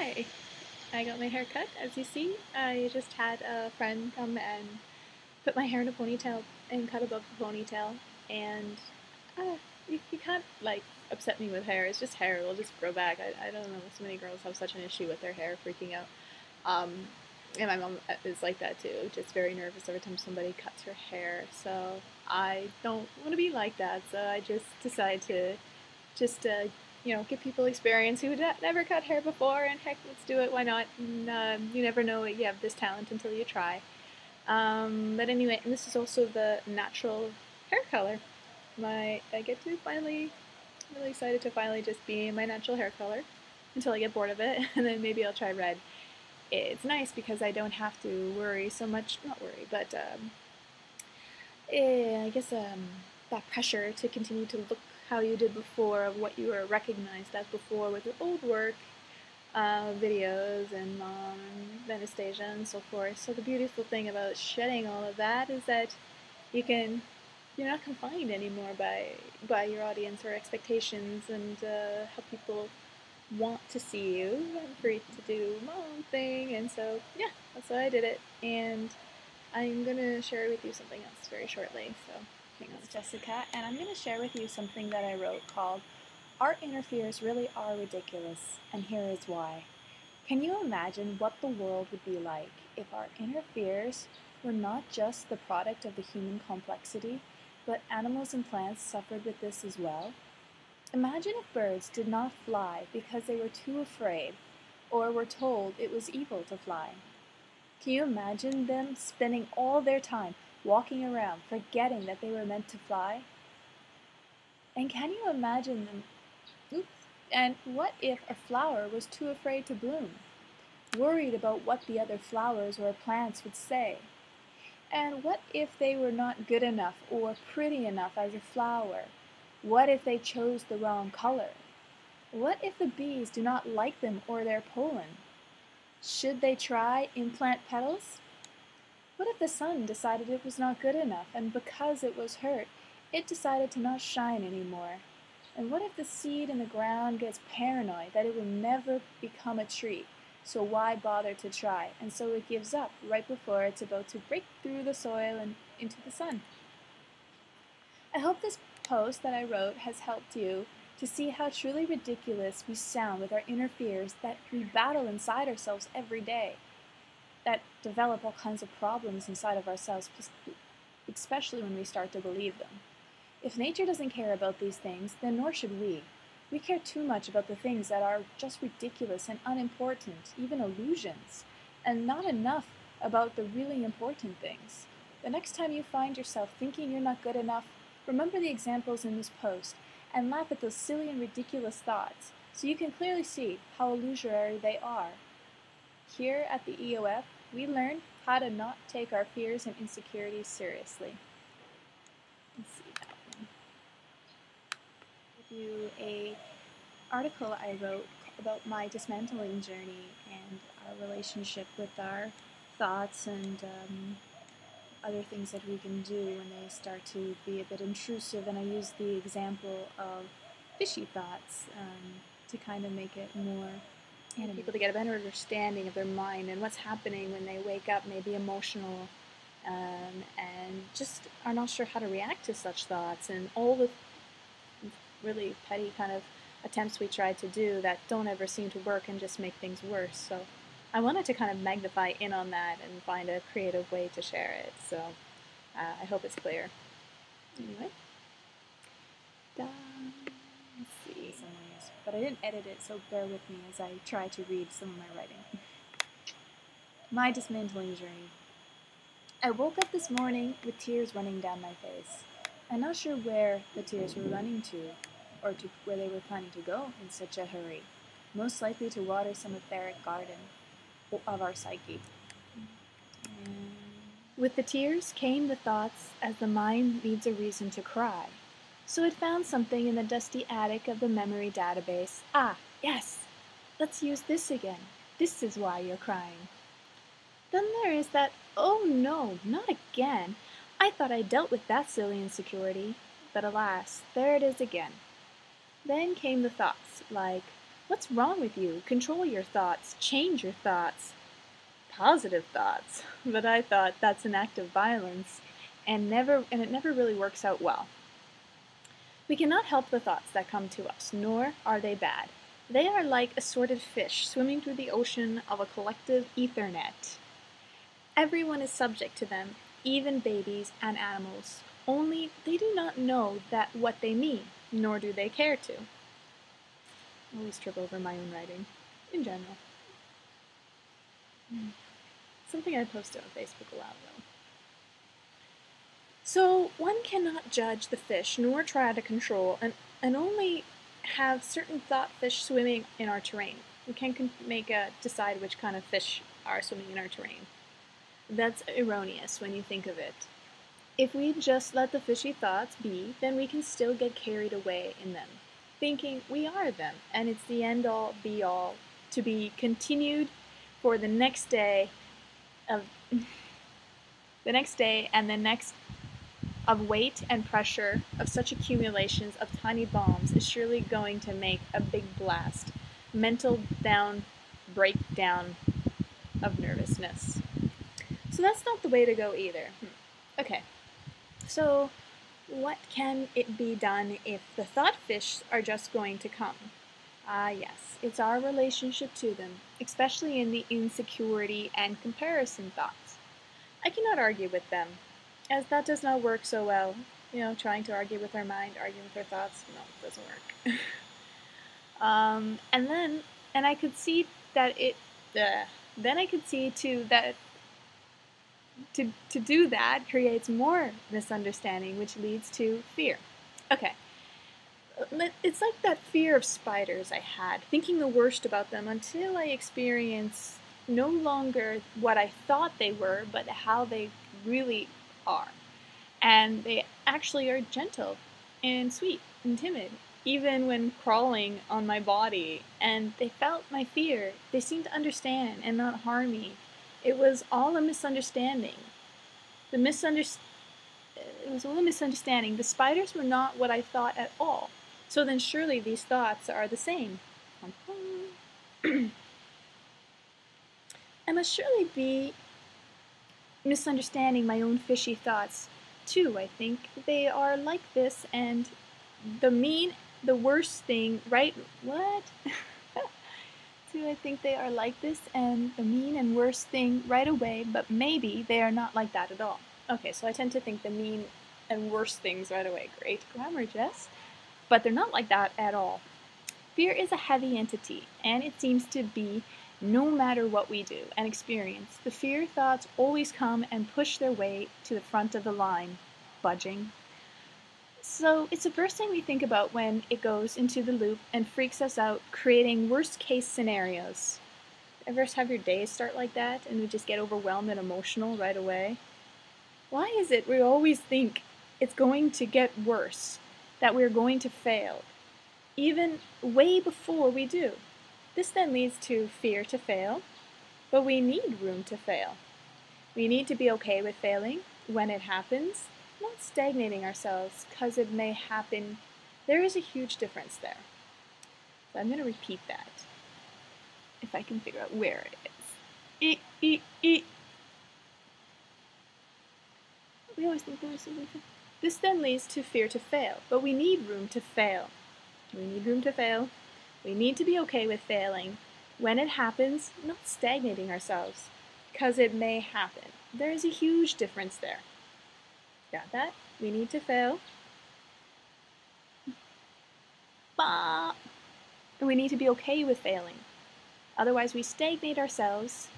Hi, I got my hair cut. As you see, I just had a friend come and put my hair in a ponytail and cut above the ponytail. And you can't like upset me with hair. It's just hair. It'll just grow back. I don't know. So many girls have such an issue with their hair freaking out. Um, and my mom is like that too. Just very nervous every time somebody cuts her hair. So I don't want to be like that. So I just decided to just give people experience who never cut hair before, and heck, let's do it. Why not? And, you never know you have this talent until you try. But anyway, and this is also the natural hair color. I get to finally, really excited to finally just be my natural hair color until I get bored of it, and then maybe I'll try red. It's nice because I don't have to worry so much, not worry, but I guess that pressure to continue to look how you did before, of what you were recognized as before with your old work, videos and Anastasia and so forth. So the beautiful thing about shedding all of that is that you're not confined anymore by your audience or expectations, and how people want to see you. I'm free to do my own thing, and so yeah, that's why I did it. And I'm gonna share with you something else very shortly. So hang on. It's Jessica, and I'm going to share with you something that I wrote called Our Inner Fears Really Are Ridiculous, and Here Is Why. Can you imagine what the world would be like if our inner fears were not just the product of the human complexity, but animals and plants suffered with this as well? Imagine if birds did not fly because they were too afraid, or were told it was evil to fly. Can you imagine them spending all their time walking around, forgetting that they were meant to fly? And can you imagine them? And what if a flower was too afraid to bloom, worried about what the other flowers or plants would say? And what if they were not good enough or pretty enough as a flower? What if they chose the wrong color? What if the bees do not like them or their pollen? Should they try implant petals? What if the sun decided it was not good enough, and because it was hurt, it decided to not shine anymore? And what if the seed in the ground gets paranoid that it will never become a tree, so why bother to try, and so it gives up right before it's about to break through the soil and into the sun? I hope this post that I wrote has helped you to see how truly ridiculous we sound with our inner fears that we battle inside ourselves every day, that develop all kinds of problems inside of ourselves, especially when we start to believe them. If nature doesn't care about these things, then nor should we. We care too much about the things that are just ridiculous and unimportant, even illusions, and not enough about the really important things. The next time you find yourself thinking you're not good enough, remember the examples in this post and laugh at those silly and ridiculous thoughts so you can clearly see how illusory they are. Here at the EOF, we learn how to not take our fears and insecurities seriously. Let's see that one. I'll give you an article I wrote about my dismantling journey and our relationship with our thoughts and other things that we can do when they start to be a bit intrusive. And I use the example of fishy thoughts to kind of make it more and people to get a better understanding of their mind and what's happening when they wake up, maybe emotional, and just are not sure how to react to such thoughts, and all the really petty kind of attempts we try to do that don't ever seem to work and just make things worse. So I wanted to kind of magnify in on that and find a creative way to share it. So I hope it's clear. Anyway. Let's see. But I didn't edit it, so bear with me as I try to read some of my writing. My dismantling journey. I woke up this morning with tears running down my face. I'm not sure where the tears were running to, or to where they were planning to go in such a hurry. Most likely to water some etheric garden of our psyche. With the tears came the thoughts, as the mind needs a reason to cry. So it found something in the dusty attic of the memory database. Ah, yes! Let's use this again. This is why you're crying. Then there is that, oh no, not again. I thought I dealt with that silly insecurity. But alas, there it is again. Then came the thoughts, like, What's wrong with you? Control your thoughts. Change your thoughts. Positive thoughts. But I thought that's an act of violence, and it never really works out well. We cannot help the thoughts that come to us, nor are they bad. They are like assorted fish swimming through the ocean of a collective ethernet. Everyone is subject to them, even babies and animals, only they do not know that what they mean, nor do they care to. I always trip over my own writing, in general. Something I posted on Facebook a while ago. So one cannot judge the fish, nor try to control, and only have certain thought fish swimming in our terrain. We can't decide which kind of fish are swimming in our terrain. That's erroneous when you think of it. If we just let the fishy thoughts be, then we can still get carried away in them, thinking we are them, and it's the end-all, be-all, to be continued for the next day and the next of weight and pressure of such accumulations of tiny bombs is surely going to make a big blast, mental breakdown of nervousness. So that's not the way to go either. Okay, so what can it be done if the thought fish are just going to come? Yes, it's our relationship to them, especially in the insecurity and comparison thoughts. I cannot argue with them, as that does not work so well. Trying to argue with our mind, arguing with our thoughts, no, it doesn't work. And I could see that then I could see too that to do that creates more misunderstanding, which leads to fear. Okay. It's like that fear of spiders I had, thinking the worst about them until I experience no longer what I thought they were, but how they really are. And they actually are gentle and sweet and timid, even when crawling on my body. And they felt my fear. They seemed to understand and not harm me. It was all a misunderstanding. It was all a misunderstanding. The spiders were not what I thought at all. So then surely these thoughts are the same. I must surely be misunderstanding my own fishy thoughts too, I think. They are like this, and the worst thing, right? What? Do I think they are like this, and the mean and worst thing right away, but maybe they are not like that at all. Okay, so I tend to think the mean and worst things right away. Great grammar, Jess. But they're not like that at all. Fear is a heavy entity, and it seems to be no matter what we do and experience. The fear thoughts always come and push their way to the front of the line, budging. So it's the first thing we think about when it goes into the loop and freaks us out, creating worst case scenarios. Ever have your day start like that and we just get overwhelmed and emotional right away? Why is it we always think it's going to get worse, that we're going to fail, even way before we do? This then leads to fear to fail, but we need room to fail. We need to be okay with failing when it happens, not stagnating ourselves because it may happen. There is a huge difference there. So I'm going to repeat that, if I can figure out where it is. We always think there is something. This then leads to fear to fail, but we need room to fail. We need room to fail. We need to be okay with failing when it happens, not stagnating ourselves, because it may happen. There is a huge difference there. Got that? We need to fail. And we need to be okay with failing. Otherwise, we stagnate ourselves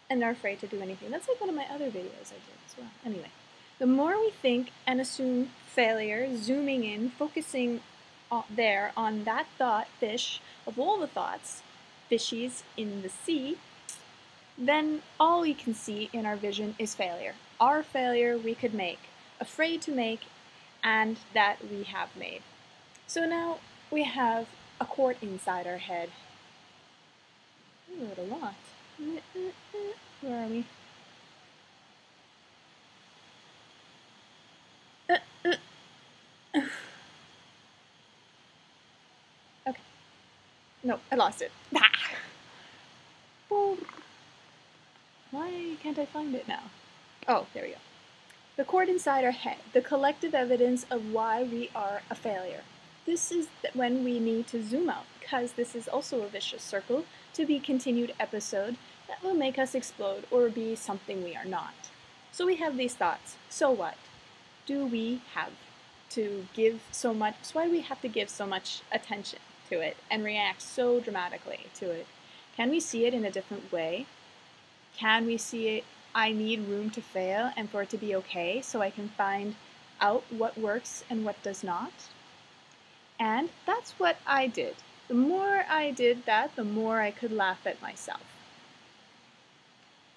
and are afraid to do anything. That's like one of my other videos I did as well. Anyway, the more we think and assume failure, zooming in, focusing there on that thought fish of all the thoughts, fishies in the sea, then all we can see in our vision is failure. Our failure we could make, afraid to make, and that we have made. So now we have a court inside our head. I wrote a lot. Where are we? Okay. No, I lost it. Why can't I find it now? Oh, there we go. The cord inside our head, the collective evidence of why we are a failure. This is when we need to zoom out, because this is also a vicious circle, to be continued episode that will make us explode or be something we are not. So we have these thoughts. So what? Do we have to give so much? So why do we have to give so much attention to it and react so dramatically to it? Can we see it in a different way? Can we see it? I need room to fail and for it to be okay so I can find out what works and what does not. And that's what I did. The more I did that, the more I could laugh at myself.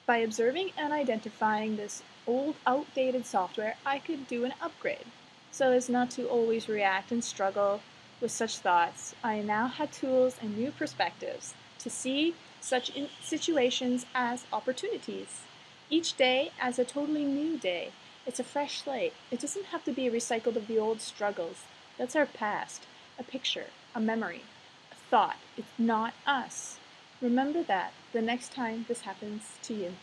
By observing and identifying this old, outdated software, I could do an upgrade so as not to always react and struggle with such thoughts. I now had tools and new perspectives to see such situations as opportunities. Each day as a totally new day. It's a fresh slate. It doesn't have to be recycled of the old struggles. That's our past. A picture, a memory, a thought. It's not us. Remember that the next time this happens to you.